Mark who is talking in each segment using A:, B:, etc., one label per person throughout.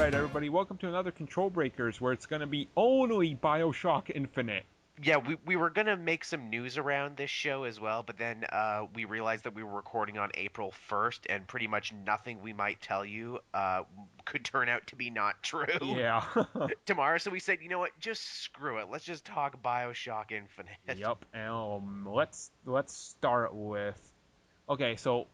A: Alright, everybody, welcome to another Control Breakers, where it's going to be only Bioshock Infinite.
B: Yeah, we were gonna make some news around this show as well, but then we realized that we were recording on April 1st, and pretty much nothing we might tell you could turn out to be not true
A: Yeah.
B: tomorrow. So we said, you know what, just screw it. Let's just talk BioShock Infinite.
A: Yep. Let's start with. Okay, so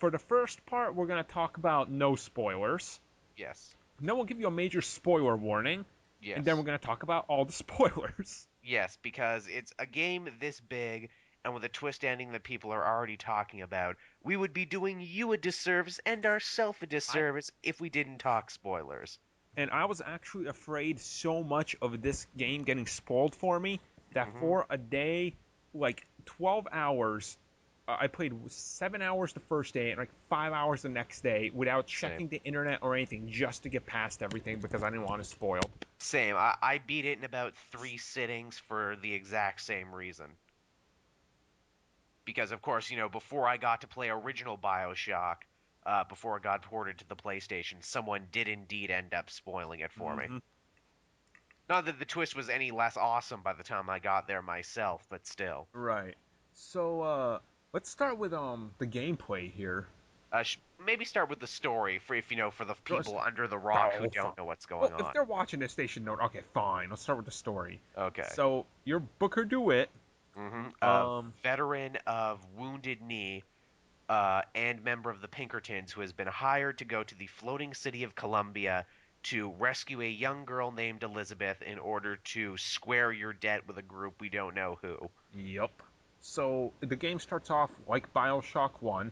A: for the first part, we're going to talk about no spoilers.
B: Yes,
A: Then we'll give you a major spoiler warning, and then we're
B: yes,
A: going to talk about all the spoilers.
B: yes, because it's a game this big, and with a twist ending that people are already talking about, we would be doing you a disservice and ourselves a
A: I
B: disservice if we didn't talk spoilers.
A: and I was actually afraid so much of this game getting spoiled for me that
B: Hmm.
A: for a day, like 12 hours, I played 7 hours the first day and like 5 hours the next day without
B: Same.
A: checking the internet or anything just to get past everything because I didn't want to spoil.
B: Same. I beat it in about 3 sittings for the exact same reason. Because, of course, before I got to play original BioShock, before it got ported to the PlayStation, someone did indeed end up spoiling it for me.
A: Hmm.
B: Not that the twist was any less awesome by the time I got there myself, but still.
A: Right. So let's start with the gameplay here.
B: Maybe start with the story for if for the
A: Let's-
B: people under the rock who
A: Oh, fine.
B: don't know what's
A: Well,
B: going
A: if
B: on.
A: they're watching this, they should know. Okay, fine. Let's start with the story.
B: Okay.
A: So you're Booker DeWitt.
B: A
A: Um,
B: veteran of Wounded Knee and member of the Pinkertons who has been hired to go to the floating city of Columbia to rescue a young girl named Elizabeth in order to square your debt with a group we don't know who.
A: Yep. So the game starts off like Bioshock 1.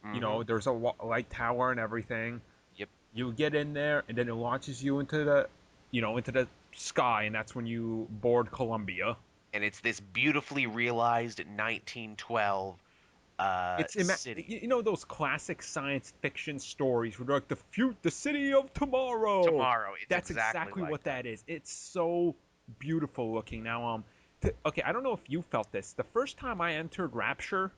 A: You
B: Hmm.
A: know, there's a light tower and everything.
B: Yep.
A: You get in there, and then it launches you into the sky, and that's when you board Columbia.
B: And it's this beautifully realized 1912 city.
A: You know those classic science fiction stories where they're like the city of tomorrow.
B: Tomorrow, it's
A: That's
B: exactly
A: exactly
B: like
A: what
B: that.
A: that is. It's so beautiful looking. Now, okay, I don't know if you felt this. The first time I entered Rapture,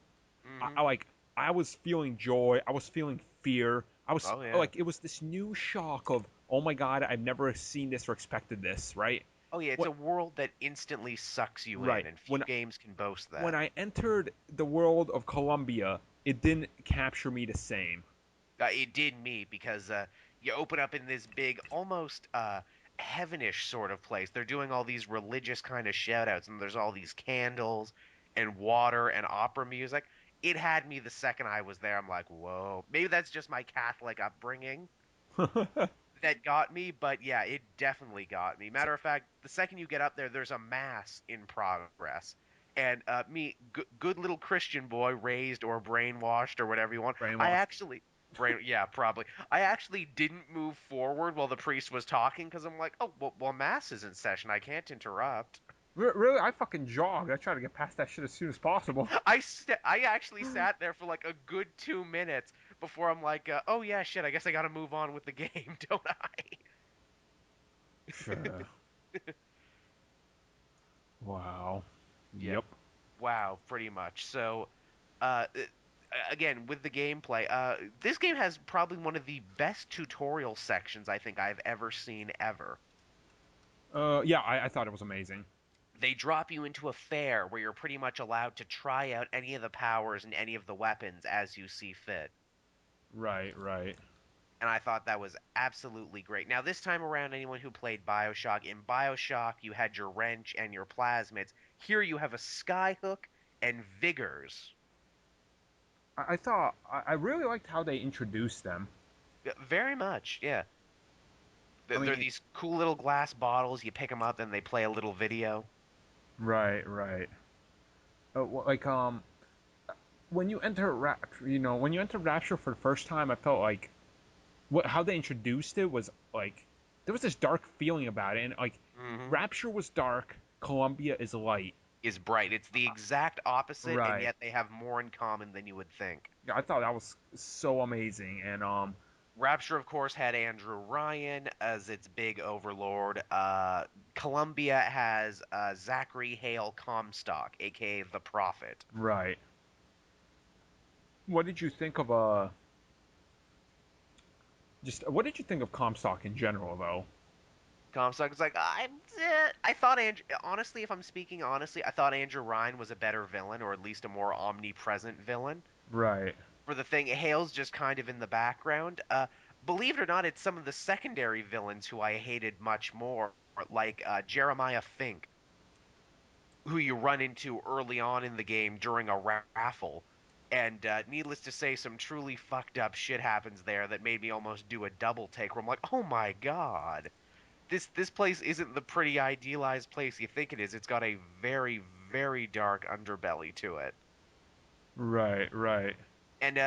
B: Hmm.
A: I like I was feeling joy. I was feeling fear. I was
B: Oh yeah.
A: like it was this new shock of oh my god, I've never seen this or expected this. Right?
B: Oh yeah, it's
A: What?
B: a world that instantly sucks you in,
A: Right.
B: and few games can boast
A: When
B: that.
A: I entered the world of Columbia, it didn't capture me the same.
B: It did me because you open up in this big, almost heavenish sort of place. They're doing all these religious kind of shout outs, and there's all these candles and water and opera music. It had me the second I was there. I'm like, whoa. Maybe that's just my Catholic upbringing that got me, but yeah, it definitely got me.
A: So,
B: Matter of fact, the second you get up there, there's a mass in progress. And good little Christian boy, raised or brainwashed or whatever you want, I
A: brainwashed.
B: actually, yeah, probably. I actually didn't move forward while the priest was talking because I'm like, oh, well, mass is in session. I can't interrupt.
A: Really, I fucking jogged. I tried to get past that shit as soon as possible.
B: I actually sat there for like a good 2 minutes before I'm like, oh yeah, shit, I guess I gotta move on with the game, don't I?
A: Sure. Wow.
B: Yeah.
A: Yep.
B: Wow, pretty much. So, again, with the gameplay, this game has probably one of the best tutorial sections I think I've ever seen ever.
A: Yeah, I thought it was amazing.
B: They drop you into a fair where you're pretty much allowed to try out any of the powers and any of the weapons as you see fit.
A: Right, right.
B: And I thought that was absolutely great. Now, this time around, anyone who played Bioshock, in Bioshock, you had your wrench and your plasmids. Here you have a skyhook and vigors.
A: I thought I really liked how they introduced them.
B: Very much, yeah.
A: I
B: They're
A: mean,
B: these cool little glass bottles. You pick them up and they play a little video.
A: right, right. Like when you enter when you enter Rapture for the first time, I felt like how they introduced it was like there was this dark feeling about it, and like
B: Hmm.
A: Rapture was dark, Columbia is light.
B: Is bright. It's the exact opposite, and
A: Right.
B: yet they have more in common than you would think.
A: Yeah, I thought that was so amazing, and
B: Rapture, of course, had Andrew Ryan as its big overlord. Columbia has Zachary Hale Comstock, aka the Prophet.
A: right. What did you think of Just what did you think of Comstock in general, though?
B: Comstock is like, I thought honestly, if I'm speaking honestly, I thought Andrew Ryan was a better villain, or at least a more omnipresent villain.
A: Right.
B: For the thing, Hale's just kind of in the background. Believe it or not, it's some of the secondary villains who I hated much more, like Jeremiah Fink, who you run into early on in the game during a raffle. And needless to say, some truly fucked up shit happens there that made me almost do a double take where I'm like, oh my god, this place isn't the pretty idealized place you think it is. It's got a very, very dark underbelly to it.
A: Right. Right.
B: And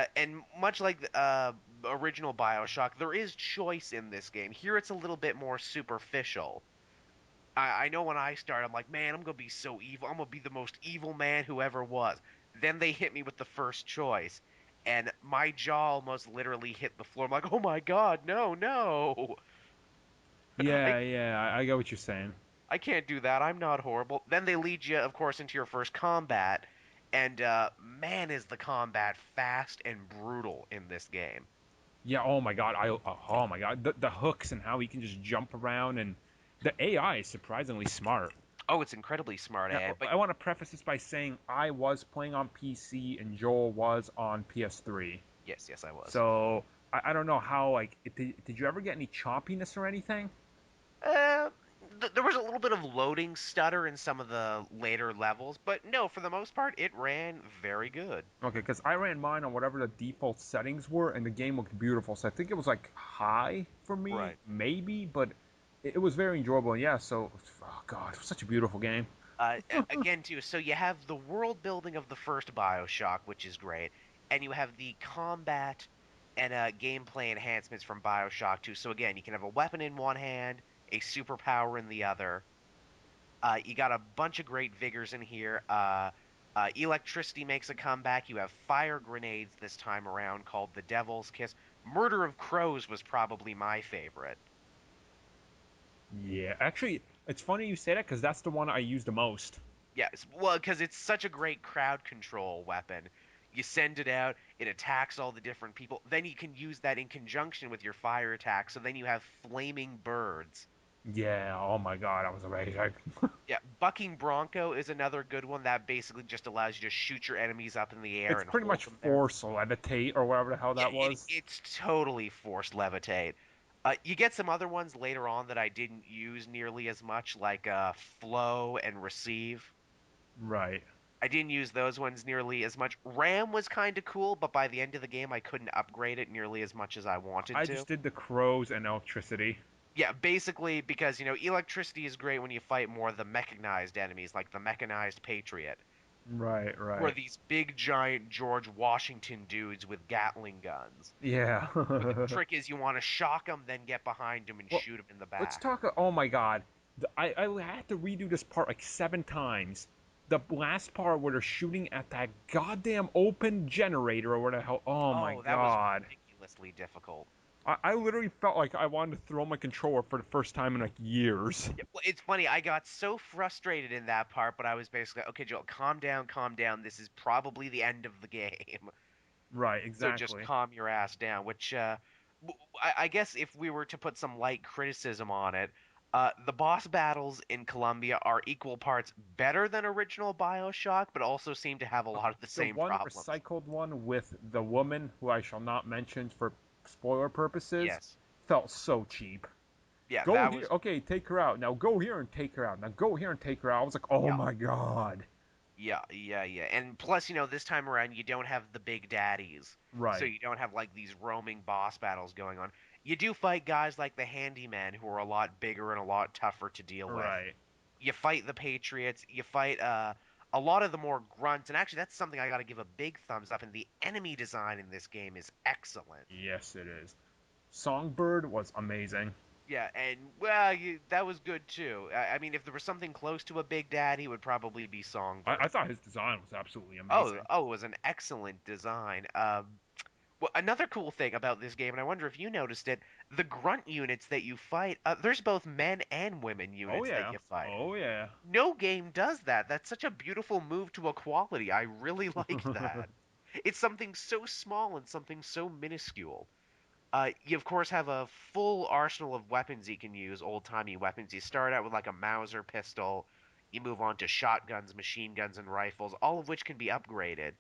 B: much like the original Bioshock, there is choice in this game. Here it's a little bit more superficial. I know when I start, I'm like, man, I'm gonna be so evil. I'm gonna be the most evil man who ever was. Then they hit me with the first choice, and my jaw almost literally hit the floor. I'm like, oh my god, no, no, I
A: Yeah. Yeah. I get what you're saying.
B: I can't do that. I'm not horrible. Then they lead you, of course, into your first combat, and man, is the combat fast and brutal in this game.
A: Yeah. Oh my God. Oh my God. The hooks and how he can just jump around and the AI is surprisingly smart.
B: Oh, it's incredibly smart,
A: Now,
B: AI. But
A: I want to preface this by saying I was playing on PC and Joel was on PS3.
B: yes, yes, I was.
A: So I don't know how like did you ever get any choppiness or anything?
B: Uh, there was a little bit of loading stutter in some of the later levels, but no, for the most part, it ran very good.
A: Okay, because I ran mine on whatever the default settings were, and the game looked beautiful. So I think it was like high for me,
B: Right.
A: maybe, but it was very enjoyable. And yeah, so oh god, it was such a beautiful game.
B: Again, too, so you have the world building of the first Bioshock, which is great, and you have the combat and gameplay enhancements from Bioshock 2. So again, you can have a weapon in one hand, a superpower in the other. You got a bunch of great vigors in here. Electricity makes a comeback. You have fire grenades this time around called the Devil's Kiss. Murder of Crows was probably my favorite.
A: Yeah, actually, it's funny you say that because that's the one I used the most.
B: Yes, well, because it's such a great crowd control weapon. You send it out, it attacks all the different people. Then you can use that in conjunction with your fire attack. So then you have flaming birds.
A: Yeah, oh my god, I was amazing.
B: Yeah, Bucking Bronco is another good one that basically just allows you to shoot your enemies up in the air
A: It's
B: and
A: pretty
B: hold
A: much
B: them there.
A: force levitate or whatever the hell
B: Yeah,
A: that was.
B: it's totally forced levitate. You get some other ones later on that I didn't use nearly as much, like flow and receive.
A: Right.
B: I didn't use those ones nearly as much. Ram was kind of cool, but by the end of the game, I couldn't upgrade it nearly as much as I wanted
A: I
B: to.
A: just did the crows and electricity.
B: Yeah, basically because, electricity is great when you fight more of the mechanized enemies, like the mechanized Patriot,
A: Right,
B: who are
A: right.
B: these big, giant George Washington dudes with Gatling guns.
A: Yeah.
B: But the trick is you want to shock them, then get behind them and
A: Well,
B: shoot them in the
A: let's
B: back.
A: talk. Oh my god, I had to redo this part like 7 times. The last part where they're shooting at that goddamn open generator or whatever the hell. Oh my
B: Oh, that was
A: god.
B: ridiculously difficult.
A: I literally felt like I wanted to throw my controller for the first time in like years.
B: Yeah, well, it's funny. I got so frustrated in that part, but I was basically, okay, Joel, calm down, calm down. This is probably the end of the game.
A: Right,
B: So just
A: exactly.
B: calm your ass down, which I guess if we were to put some light criticism on it, the boss battles in Columbia are equal parts better than original BioShock, but also seem to have a lot of the
A: The
B: same
A: one
B: problems.
A: recycled one with the woman, who I shall not mention for spoiler purposes,
B: Yes.
A: felt so cheap.
B: Yeah,
A: Go
B: that
A: here,
B: was
A: okay, take her out. Now go here and take her out. Now go here and take her out. I was like, oh
B: yeah.
A: my god.
B: Yeah. And plus, this time around you don't have the big daddies. So
A: Right,
B: you don't have like these roaming boss battles going on. You do fight guys like the Handyman who are a lot bigger and a lot tougher to deal with.
A: right.
B: You fight the Patriots, you fight a lot of the more grunts, and actually that's something I got to give a big thumbs up, and the enemy design in this game is excellent.
A: Yes, it is. Songbird was amazing.
B: Yeah, and well, that was good too. I mean, if there was something close to a Big Daddy, it would probably be
A: I
B: Songbird.
A: thought his design was absolutely
B: Oh,
A: amazing.
B: oh, it was an excellent design. Well, another cool thing about this game, and I wonder if you noticed it, the grunt units that you fight, there's both men and women
A: Oh
B: units that
A: yeah,
B: you fight.
A: oh yeah.
B: No game does that. That's such a beautiful move to equality. I really liked that. It's something so small and something so minuscule. You of course have a full arsenal of weapons you can use, old-timey weapons. You start out with like a Mauser pistol, you move on to shotguns, machine guns, and rifles, all of which can be upgraded.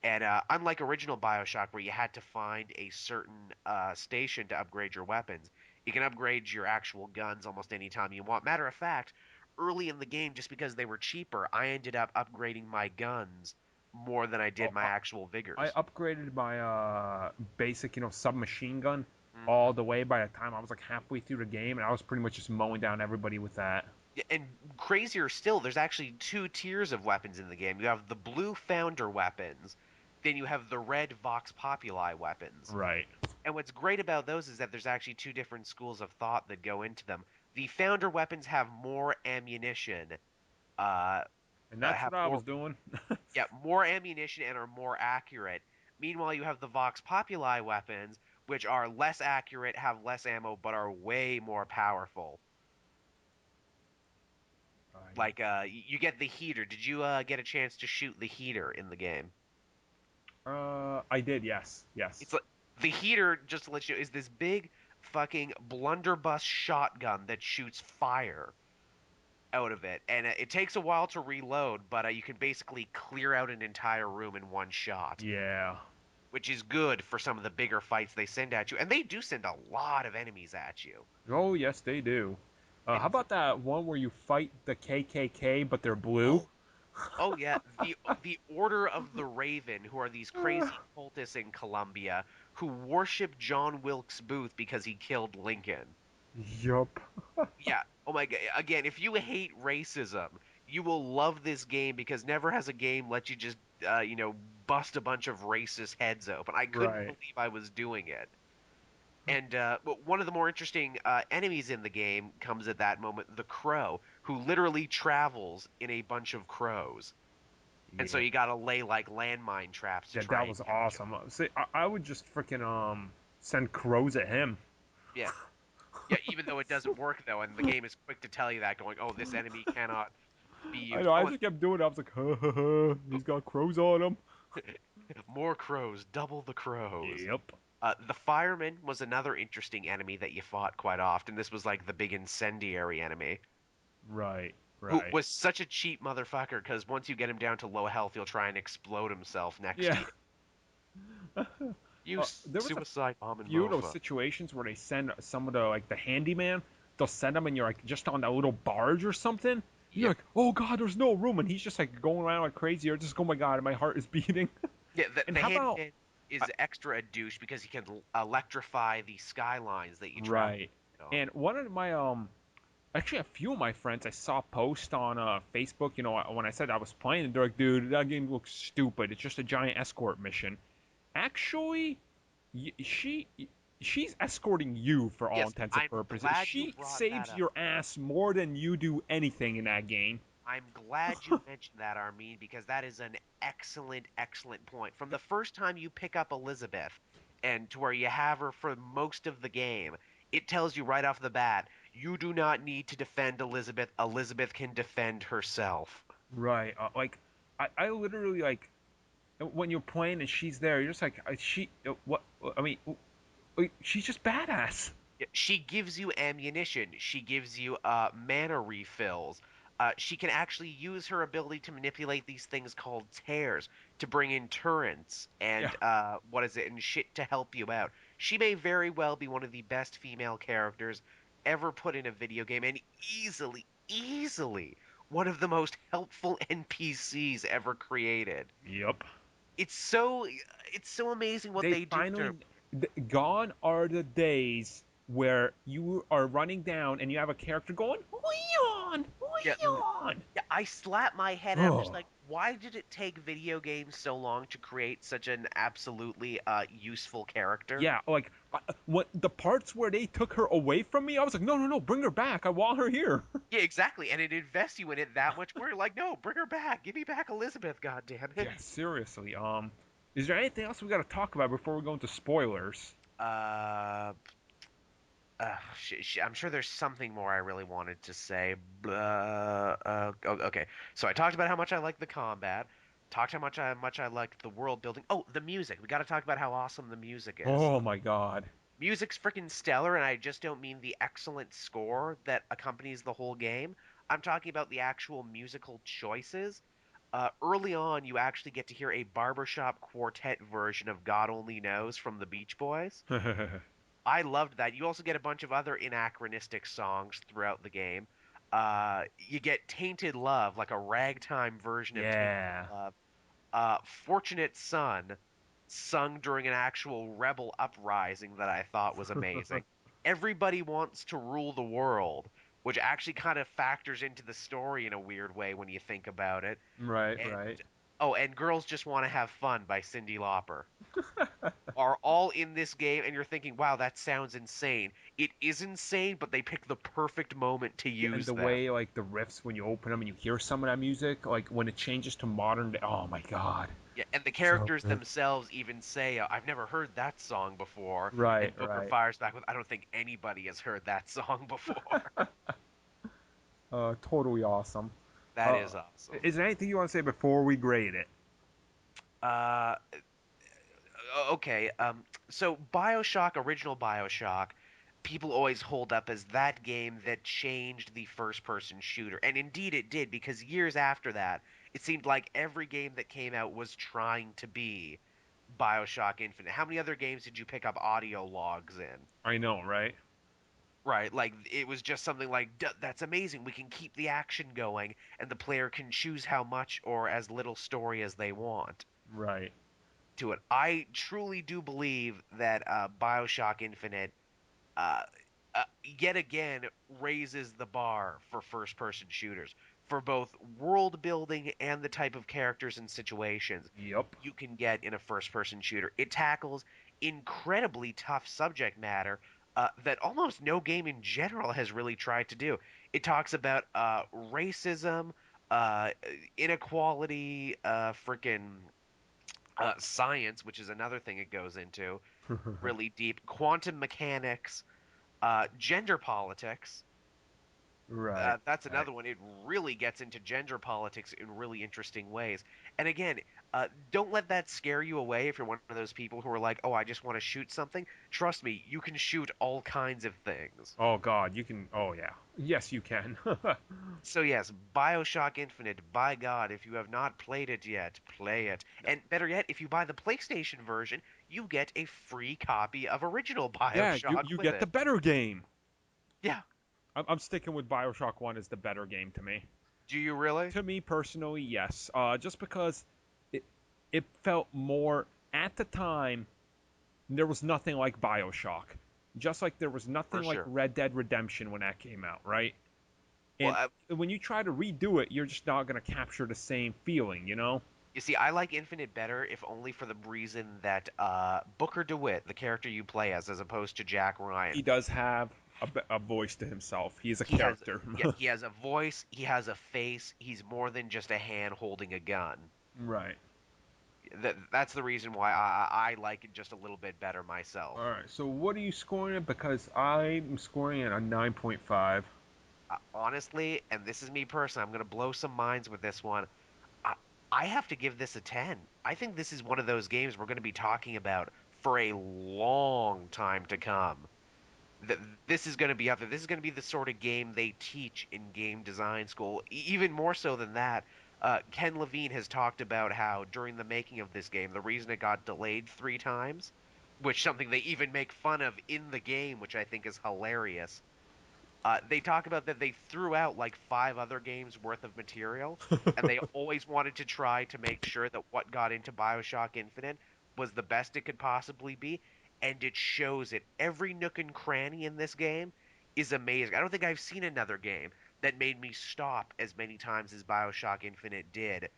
B: And unlike original Bioshock, where you had to find a certain station to upgrade your weapons, you can upgrade your actual guns almost any time you want. Matter of fact, early in the game, just because they were cheaper, I ended up upgrading my guns more than I did
A: Oh,
B: my actual
A: I
B: vigors.
A: upgraded my basic, submachine gun
B: Hmm.
A: all the way by the time I was like halfway through the game, and I was pretty much just mowing down everybody with that.
B: Yeah, and crazier still, there's actually two tiers of weapons in the game. You have the blue Founder weapons, then you have the red Vox Populi weapons.
A: Right.
B: And what's great about those is that there's actually two different schools of thought that go into them. The Founder weapons have more ammunition, uh,
A: And that's
B: have
A: what I
B: more,
A: was doing.
B: yeah, more ammunition and are more accurate. Meanwhile, you have the Vox Populi weapons, which are less accurate, have less ammo, but are way more powerful. Like, you get the heater. Did you get a chance to shoot the heater in the game?
A: I did, yes,
B: It's
A: yes.
B: like the heater, just to let you know, is this big fucking blunderbuss shotgun that shoots fire out of it, and it takes a while to reload, but you can basically clear out an entire room in one shot,
A: Yeah.
B: which is good for some of the bigger fights they send at you, and they do send a lot of enemies at you.
A: Oh, yes, they do. How
B: And
A: about that one where you fight the KKK, but they're blue?
B: oh, oh yeah, the Order of the Raven, who are these crazy cultists in Colombia who worship John Wilkes Booth because he killed Lincoln.
A: Yup.
B: Yeah. Oh my God. Again, if you hate racism, you will love this game because never has a game let you just, bust a bunch of racist heads open. I couldn't
A: Right.
B: believe I was doing it. And one of the more interesting enemies in the game comes at that moment, the Crow, who literally travels in a bunch of crows. And so
A: Yeah.
B: you gotta lay like landmine traps to
A: Yeah,
B: try
A: that
B: and
A: was
B: catch him.
A: awesome. See, I would just freaking send crows at him.
B: Yeah. Yeah, even though it doesn't work though, and the game is quick to tell you that, going, "Oh, this enemy cannot be
A: I
B: used."
A: know. I
B: Oh, and
A: just kept doing it. I was like, ha ha ha. He's got crows on him.
B: more crows, double the crows.
A: Yep.
B: The fireman was another interesting enemy that you fought quite often. This was like the big incendiary enemy,
A: Right.
B: who
A: Right.
B: was such a cheap motherfucker because once you get him down to low health, he'll try and explode himself next to
A: Yeah.
B: you. You
A: There was a
B: suicide bombing
A: few of those
B: mofo.
A: situations where they send some of the like the handyman. They'll send him and you're like just on that little barge or something. You're
B: Yep.
A: like, oh god, there's no room, and he's just like going around like crazy. You're just, oh my god, my heart is beating.
B: Yeah, the,
A: And
B: the
A: how about
B: handyman is extra a douche because he can electrify the skylines that you travel
A: right?
B: on.
A: And one of my actually a few of my friends I saw post on Facebook. When I said I was playing, they're like, dude, that game looks stupid. It's just a giant escort mission. Actually, she she's escorting you for all
B: Yes,
A: intents and
B: I'm
A: purposes.
B: glad you
A: She
B: brought that
A: saves
B: up.
A: your ass more than you do anything in that game.
B: I'm glad you mentioned that, Armin, because that is an excellent, excellent point. From the first time you pick up Elizabeth and to where you have her for most of the game, it tells you right off the bat, you do not need to defend Elizabeth. Elizabeth can defend herself.
A: Right. Like, I literally like when you're playing and she's there, you're just like, what? I mean, she's just badass.
B: Yeah, she gives you ammunition. She gives you mana refills. She can actually use her ability to manipulate these things called tears to bring in turrets
A: Yeah.
B: and what is it and shit to help you out. She may very well be one of the best female characters ever put in a video game, and easily, easily one of the most helpful NPCs ever created.
A: Yep.
B: It's so amazing what
A: They
B: they do with her.
A: finally gone are the days where you are running down and you have a character going Leon,
B: Yeah,
A: Leon.
B: Yeah, I slap my head and I'm just
A: Oh,
B: like, why did it take video games so long to create such an absolutely useful character?
A: yeah. Like what the parts where they took her away from me, I was like, no, no, no, bring her back. I want her here.
B: Yeah, exactly. And it invests you in it that much more. Like, no, bring her back. Give me back Elizabeth, goddamn it.
A: Yeah, seriously. Is there anything else we got to talk about before we go into spoilers?
B: Uh, I'm sure there's something more I really wanted to say. Okay. So I talked about how much I like the combat. Talked how much I liked the world building. Oh, the music. We got to talk about how awesome the music is.
A: Oh my god.
B: Music's freaking stellar, and I just don't mean the excellent score that accompanies the whole game. I'm talking about the actual musical choices. Early on, you actually get to hear a barbershop quartet version of God Only Knows from the Beach Boys. I loved that. You also get a bunch of other anachronistic songs throughout the game. You get Tainted Love, like a ragtime version of Tainted
A: Yeah.
B: Love. Fortunate Son, sung during an actual rebel uprising that I thought was amazing. Everybody Wants to Rule the World, which actually kind of factors into the story in a weird way when you think about it.
A: Right,
B: And
A: right.
B: oh, and Girls Just Want to Have Fun by Cyndi Lauper are all in this game, and you're thinking, wow, that sounds insane. It is insane, but they pick the perfect moment to
A: Yeah, and
B: use
A: the
B: them.
A: way like the riffs when you open them and you hear some of that music, like when it changes to modern day, oh my god,
B: Yeah, and the
A: so
B: characters
A: good.
B: themselves even say, "I've never heard that song before."
A: Right,
B: And Booker
A: right.
B: fires back with, "I don't think anybody has heard that song before."
A: Totally awesome.
B: That
A: Uh,
B: is awesome.
A: is there anything you want to say before we grade it?
B: Uh, okay. So Bioshock, original Bioshock, people always hold up as that game that changed the first-person shooter, and indeed it did, because years after that, it seemed like every game that came out was trying to be Bioshock Infinite. How many other games did you pick up audio logs in?
A: I know, right?
B: Right, like it was just something like, That's amazing. We can keep the action going, and the player can choose how much or as little story as they want
A: Right.
B: to it." I truly do believe that Bioshock Infinite, uh, yet again, raises the bar for first-person shooters for both world building and the type of characters and situations
A: Yep.
B: you can get in a first-person shooter. It tackles incredibly tough subject matter that almost no game in general has really tried to do. It talks about racism, uh, inequality, freaking science, which is another thing it goes into really deep, quantum mechanics, gender politics.
A: Right.
B: That's
A: Right.
B: another one. It really gets into gender politics in really interesting ways. And again, don't let that scare you away if you're one of those people who are like, "Oh, I just want to shoot something." Trust me, you can shoot all kinds of things.
A: Oh God, you can. Oh yeah. Yes, you can.
B: So yes, BioShock Infinite, by God, if you have not played it yet, play it. And better yet, if you buy the PlayStation version, you get a free copy of original
A: Yeah, you
B: BioShock
A: you
B: with
A: get the
B: it.
A: better game.
B: Yeah.
A: I'm sticking with Bioshock One as the better game to me.
B: Do you really?
A: To me personally, yes. Just because it it felt more at the time. There was nothing like Bioshock. Just like there was
B: For
A: nothing like
B: sure.
A: Red Dead Redemption when that came out, right?
B: Well,
A: And when you try to redo it, you're just not going to capture the same feeling, you know?
B: you see, I like Infinite better, if only for the reason that Booker DeWitt, the character you play as opposed to Jack
A: He
B: Ryan,
A: does have a voice to himself. He is a
B: he has,
A: character.
B: yeah, he has a voice, he has a face, he's more than just a hand holding a gun.
A: Right.
B: That's the reason why I like it just a little bit better
A: All
B: myself.
A: right. So what are you scoring it? Because I'm scoring it a 9.5.
B: Honestly, and this is me personally, I'm gonna blow some minds with this one. I, I have to give this a 10. I think this is one of those games we're going to be talking about for a long time to come. That this is going to be up there. This is going to be the sort of game they teach in game design school. Even more so than that, Ken Levine has talked about how during the making of this game, the reason it got delayed 3 times, which something they even make fun of in the game, which I think is hilarious. They talk about that they threw out like 5 other games worth of material, and they always wanted to try to make sure that what got into BioShock Infinite was the best it could possibly be, and it shows it. Every nook and cranny in this game is amazing. I don't think I've seen another game that made me stop as many times as BioShock Infinite did,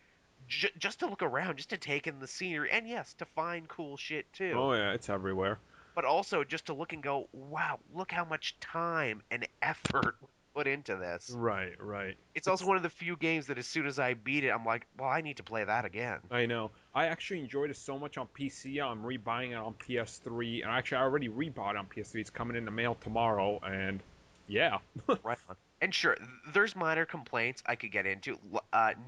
B: just to look around, just to take in the scenery, and yes, to find cool shit too,
A: Oh yeah, it's everywhere.
B: but also just to look and go, wow, look how much time and effort was put into this.
A: Right, right.
B: It's also
A: It's
B: one of the few games that as soon as I beat it, I'm like, well, I need to play that again.
A: I know. I actually enjoyed it so much on PC. I'm rebuying it on PS3, and actually, I already rebought it on PS3. It's coming in the mail tomorrow, and yeah,
B: Right on. And sure, there's minor complaints I could get into.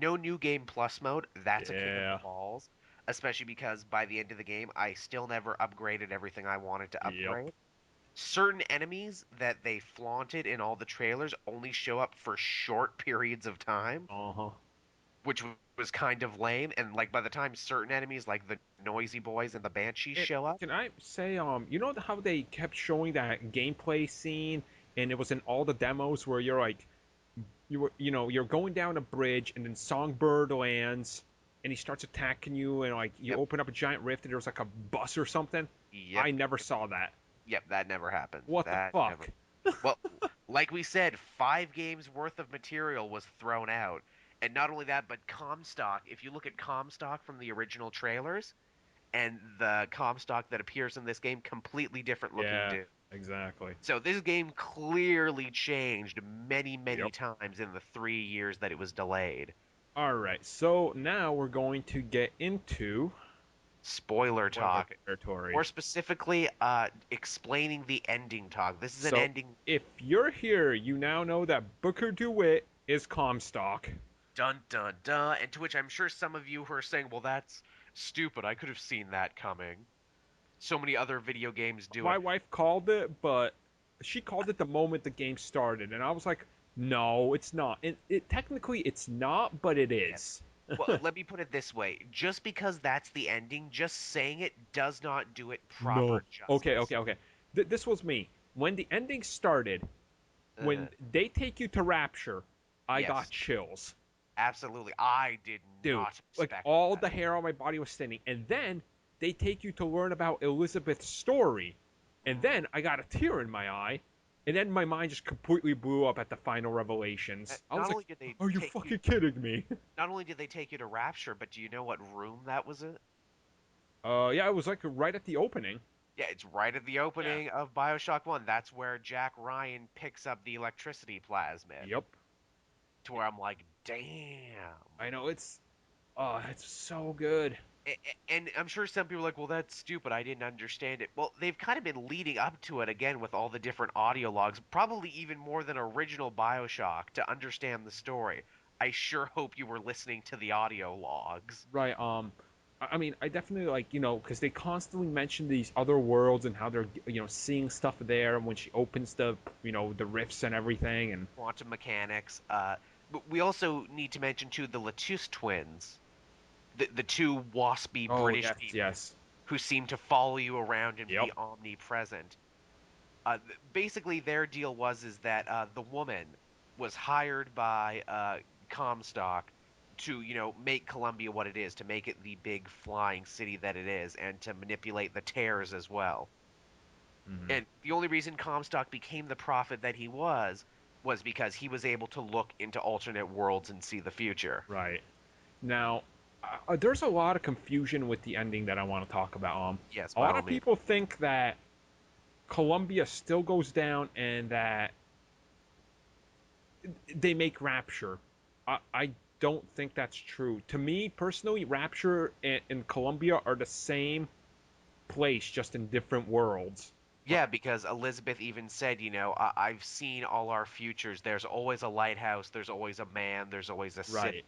B: No new game plus mode. That's a kick in the
A: yeah,
B: balls, especially because by the end of the game, I still never upgraded everything I wanted to
A: yep.
B: upgrade. certain enemies that they flaunted in all the trailers only show up for short periods of time,
A: Uh-huh.
B: which was kind of lame. And like by the time certain enemies like the noisy boys and the banshees
A: And
B: show up,
A: can I say, you know how they kept showing that gameplay scene, and it was in all the demos where you're like, you're going down a bridge, and then Songbird lands, and he starts attacking you, and like you
B: yep,
A: open up a giant rift, and there was like a bus or something.
B: yep,
A: I never saw that.
B: yep, that never happened.
A: What the
B: That never.
A: fuck?
B: Well, like we said, 5 games worth of material was thrown out. And not only that, but Comstock, if you look at Comstock from the original trailers and the Comstock that appears in this game, completely different looking
A: Yeah,
B: dude.
A: exactly.
B: So this game clearly changed many, many
A: Yep.
B: times in the 3 years that it was delayed.
A: All right, so now we're going to get into
B: Spoiler
A: spoiler
B: talk.
A: territory.
B: More specifically, explaining the ending talk. This is an
A: So
B: ending.
A: if you're here, you now know that Booker DeWitt is Comstock.
B: Dun dun dun. And to which I'm sure some of you who are saying, well, that's stupid. I could have seen that coming. So many other video games do
A: My
B: it.
A: wife called it, but she called it the moment the game started, and I was like, no, it's not. It technically it's not, but it
B: Yeah.
A: is.
B: Well, let me put it this way. Just because that's the ending, just saying it does not do it
A: No.
B: proper
A: Okay,
B: justice.
A: okay, okay. This was me. When the ending started, when
B: Uh,
A: they take you to Rapture, I got
B: yes,
A: chills.
B: absolutely. I did
A: Dude,
B: not
A: like
B: expect
A: all
B: that.
A: the hair on my body was standing. And then they take you to learn about Elizabeth's story. And
B: Mhm.
A: then I got a tear in my eye. And then my mind just completely blew up at the final revelations. I was
B: Not
A: like,
B: only did they
A: are you
B: take you,
A: fucking kidding me?
B: not only did they take you to Rapture, but do you know what room that was in?
A: Yeah, it was like right at the opening.
B: Yeah, it's right at the
A: Yeah.
B: opening of Bioshock 1. That's where Jack Ryan picks up the electricity plasmid.
A: Yep.
B: To where I'm like, damn.
A: I know it's so good.
B: And I'm sure some people are like, well, that's stupid. I didn't understand it. Well, they've kind of been leading up to it again with all the different audio logs, probably even more than original Bioshock to understand the story. I sure hope you were listening to the audio logs.
A: Right. I mean, I definitely like because they constantly mention these other worlds and how they're seeing stuff there. And when she opens the rifts and everything, and
B: Quantum mechanics. But we also need to mention, too, the Latouche twins, the two waspy
A: oh
B: British
A: yes,
B: people
A: yes,
B: who seem to follow you around and
A: yep,
B: be omnipresent. Basically, their deal was is that the woman was hired by Comstock to, make Columbia what it is, to make it the big flying city that it is, and to manipulate the tears as well.
A: hmm
B: And the only reason Comstock became the prophet that he was because he was able to look into alternate worlds and see the future.
A: right. Now, there's a lot of confusion with the ending that I want to talk about.
B: Yes,
A: A
B: by
A: lot
B: all
A: of
B: means.
A: people think that Columbia still goes down and that they make Rapture. I don't think that's true. To me personally, Rapture and Columbia are the same place, just in different worlds.
B: Yeah, because Elizabeth even said, I've seen all our futures. There's always a lighthouse, there's always a man, there's always a city.
A: Right.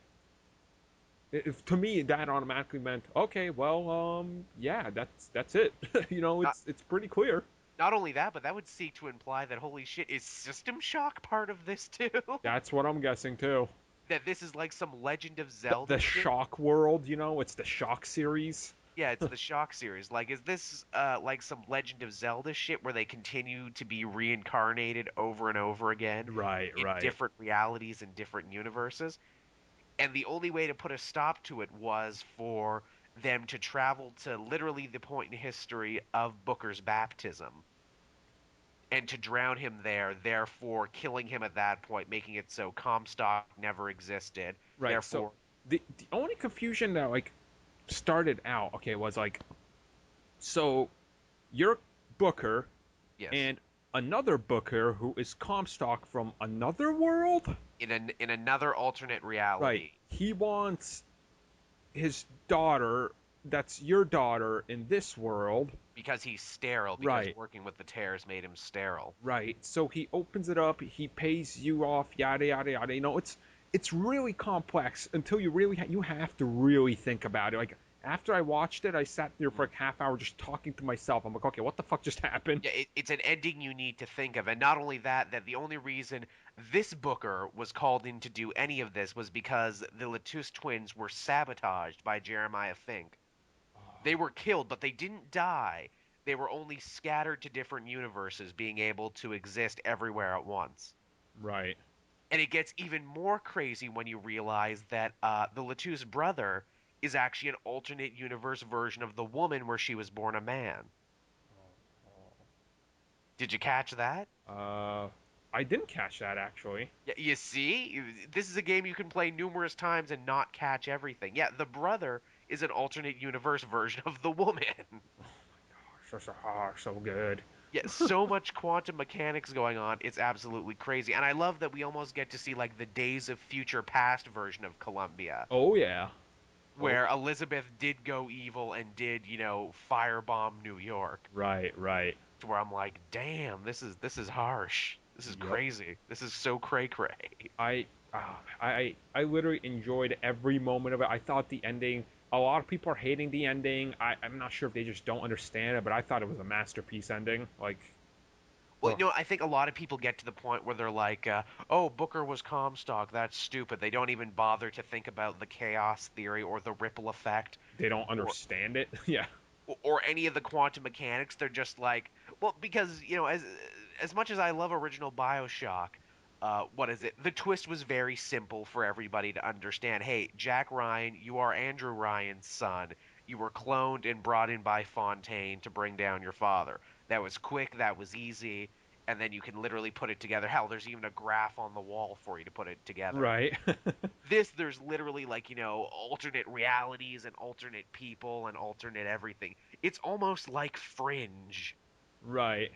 A: To me, that automatically meant okay. Well, yeah, that's it.
B: Not
A: It's pretty clear.
B: not only that, but that would seek to imply that holy shit, is System Shock part of this too?
A: That's what I'm guessing too.
B: That this is like some Legend of
A: The
B: Zelda shit?
A: Shock world, it's the Shock series.
B: Yeah, it's the Shock series. Like, is this like some Legend of Zelda shit where they continue to be reincarnated over and over again
A: Right,
B: in
A: right,
B: different realities and different universes? And the only way to put a stop to it was for them to travel to literally the point in history of Booker's baptism and to drown him there, therefore killing him at that point, making it so Comstock never existed.
A: right. So
B: Therefore,
A: the only confusion that like started out okay was like so you're Booker
B: yes,
A: and another Booker who is Comstock from another world.
B: in another alternate
A: Right.
B: reality,
A: He wants his daughter, that's your daughter in this world.
B: because he's sterile, because
A: Right.
B: working with the tears made him sterile.
A: Right. So he opens it up, he pays you off, yada yada yada. It's really complex until you really you have to really think about it. Like after I watched it, I sat there for like half hour just talking to myself. I'm like, okay, what the fuck just happened?
B: Yeah, it's an ending you need to think of, and not only that, that the only reason this Booker was called in to do any of this was because the Latus twins were sabotaged by Jeremiah Fink. They were killed, but they didn't die. They were only scattered to different universes, being able to exist everywhere at once.
A: Right.
B: And it gets even more crazy when you realize that the Latus brother is actually an alternate universe version of the woman where she was born a man. Did you catch that?
A: Uh, I didn't catch that actually.
B: You see, this is a game you can play numerous times and not catch everything. Yeah, the brother is an alternate universe version of the woman.
A: So good.
B: Yeah, so much quantum mechanics going on. It's absolutely crazy. And I love that we almost get to see like the Days of Future Past version of Columbia,
A: Oh yeah. Oh,
B: where Elizabeth did go evil and did, firebomb New York.
A: right, right.
B: To where I'm like, damn, this is harsh. This is
A: Yep.
B: crazy. This is so cray cray.
A: I literally enjoyed every moment of it. I thought the ending. A lot of people are hating the ending. I'm not sure if they just don't understand it, but I thought it was a masterpiece ending. Like,
B: Well,
A: oh,
B: I think a lot of people get to the point where they're like, "Oh, Booker was Comstock. That's stupid." They don't even bother to think about the chaos theory or the ripple effect,
A: they don't
B: or
A: understand it. Yeah.
B: or any of the quantum mechanics. They're just like, well, because as much as I love original Bioshock, what is it? The twist was very simple for everybody to understand. Hey, Jack Ryan, you are Andrew Ryan's son. You were cloned and brought in by Fontaine to bring down your father. That was quick. That was easy. And then you can literally put it together. Hell, there's even a graph on the wall for you to put it together.
A: Right.
B: There's literally like, alternate realities and alternate people and alternate everything. It's almost like Fringe.
A: Right.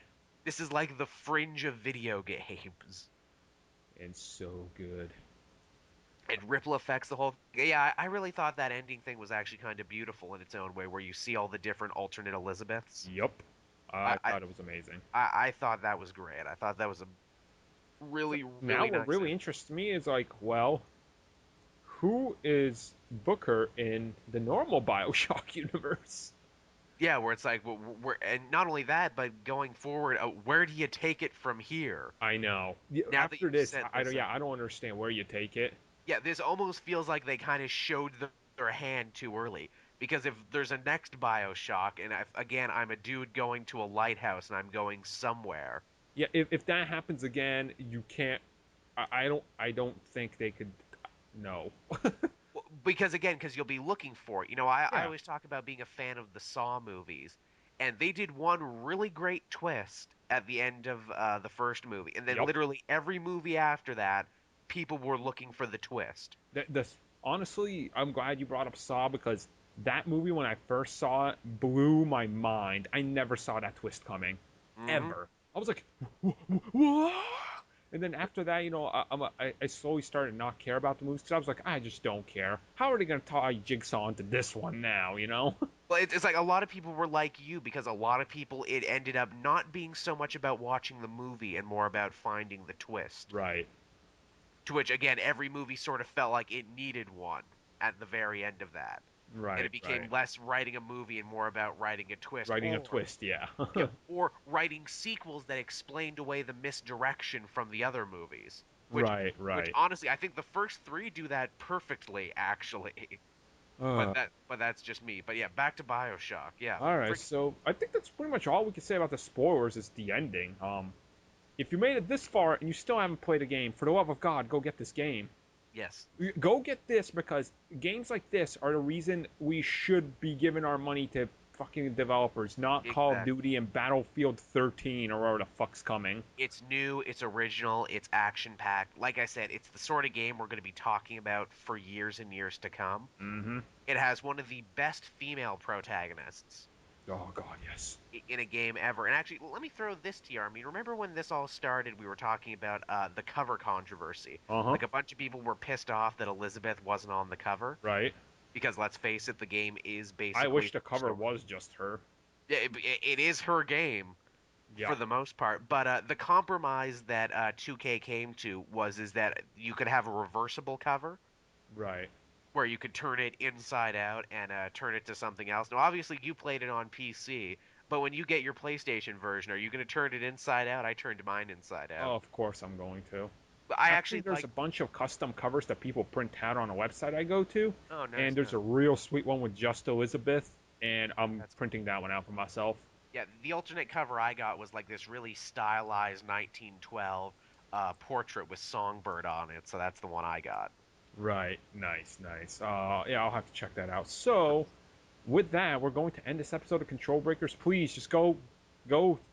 B: This is like the Fringe of video games.
A: And so good.
B: And ripple effects the whole. Yeah, I really thought that ending thing was actually kind of beautiful in its own way, where you see all the different alternate Elizabeths.
A: Yup.
B: I
A: I
B: I
A: thought it was amazing.
B: I thought that was great. I thought that was a
A: So
B: really
A: now
B: really
A: what
B: nice
A: really
B: ending.
A: interests me is like, well, who is Booker in the normal Bioshock universe?
B: Yeah, where it's like, and not only that, but going forward, where do you take it from here?
A: I know. Yeah,
B: Now that
A: after
B: you've
A: this,
B: set
A: I don't.
B: this
A: Yeah,
B: up.
A: I don't understand where you take it.
B: Yeah, this almost feels like they kind of showed their hand too early. Because if there's a next Bioshock, and again, I'm a dude going to a lighthouse and I'm going somewhere.
A: Yeah, if that happens again, you can't. I don't think they could. No.
B: Well, because again, because you'll be looking for it. I
A: Yeah.
B: always talk about being a fan of the Saw movies, and they did one really great twist at the end of the first movie, and then
A: Yup.
B: literally every movie after that, people were looking for the twist.
A: This honestly, I'm glad you brought up Saw because that movie when I first saw it blew my mind. I never saw that twist coming,
B: Hmm.
A: ever. I was like, what? And then after that, I slowly started to not care about the movies because I was like, I just don't care. How are they going to tie Jigsaw into this one now?
B: Well, it's like a lot of people were like you because a lot of people it ended up not being so much about watching the movie and more about finding the twist.
A: Right,
B: To which again, every movie sort of felt like it needed one at the very end of that. And
A: right,
B: it became
A: right.
B: less writing a movie and more about writing a twist,
A: Writing a
B: or
A: twist, yeah.
B: or writing sequels that explained away the misdirection from the other movies.
A: Right,
B: Which
A: right.
B: honestly, I think the first three do that perfectly, actually.
A: Uh,
B: But that's just me. But yeah, back to BioShock. Yeah,
A: all right,
B: freaking
A: so I think that's pretty much all we can say about the spoilers is the ending. If you made it this far and you still haven't played a game, for the love of God, go get this game.
B: yes.
A: Go get this because games like this are the reason we should be giving our money to fucking developers, not Call of
B: Exactly.
A: Duty and Battlefield 13 or whatever the fuck's coming.
B: It's new, it's original, it's action packed. Like I said, it's the sort of game we're going to be talking about for years and years to come.
A: Mm-hmm.
B: It has one of the best female protagonists
A: Oh God, yes.
B: in a game ever. And actually, let me throw this to you, Army. Remember when this all started? We were talking about the cover controversy.
A: Uh huh.
B: Like a bunch of people were pissed off that Elizabeth wasn't on the cover
A: Right.
B: because let's face it, the game is
A: I
B: basically
A: wish the
B: her
A: cover
B: story.
A: was just her.
B: Yeah, it is her game
A: Yeah.
B: for the most part. But the compromise that 2K came to was is that you could have a reversible cover.
A: Right.
B: where you could turn it inside out and turn it to something else. Now, obviously, you played it on PC, but when you get your PlayStation version, are you going to turn it inside out? I turned mine inside
A: Oh,
B: out.
A: of course I'm going to.
B: But I
A: Actually,
B: actually
A: there's a
B: like.
A: bunch of custom covers that people print out on a website I go to,
B: Oh, nice,
A: and there's
B: nice.
A: a real sweet one with just Elizabeth, and I'm
B: That's cool.
A: printing that one out for myself.
B: Yeah, the alternate cover I got was like this really stylized 1912 portrait with Songbird on it, so that's the one I got.
A: Right, nice, nice. Yeah, I'll have to check that out. So, with that, we're going to end this episode of Control Breakers. Please, just go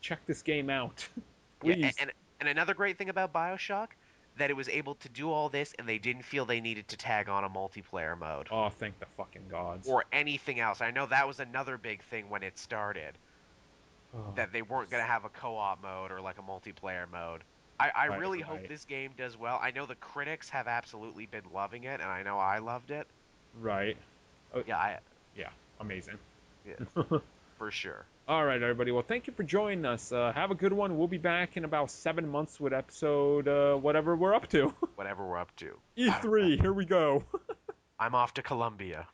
A: check this game out.
B: Yeah,
A: Please.
B: and another great thing about BioShock that it was able to do all this and they didn't feel they needed to tag on a multiplayer mode
A: Oh, thank the fucking gods.
B: or anything else. I know that was another big thing when it started
A: Oh,
B: that they weren't going to have a co-op mode or like a multiplayer mode. I
A: right,
B: really hope
A: right,
B: this game does well. I know the critics have absolutely been loving it, and I know I loved it.
A: right. Oh,
B: Yeah,
A: yeah, amazing.
B: yeah, for sure.
A: All right, everybody. Well, thank you for joining us. Have a good one. We'll be back in about 7 months with episode whatever we're up to.
B: Whatever we're up to.
A: E3. Here we go.
B: I'm off to Columbia.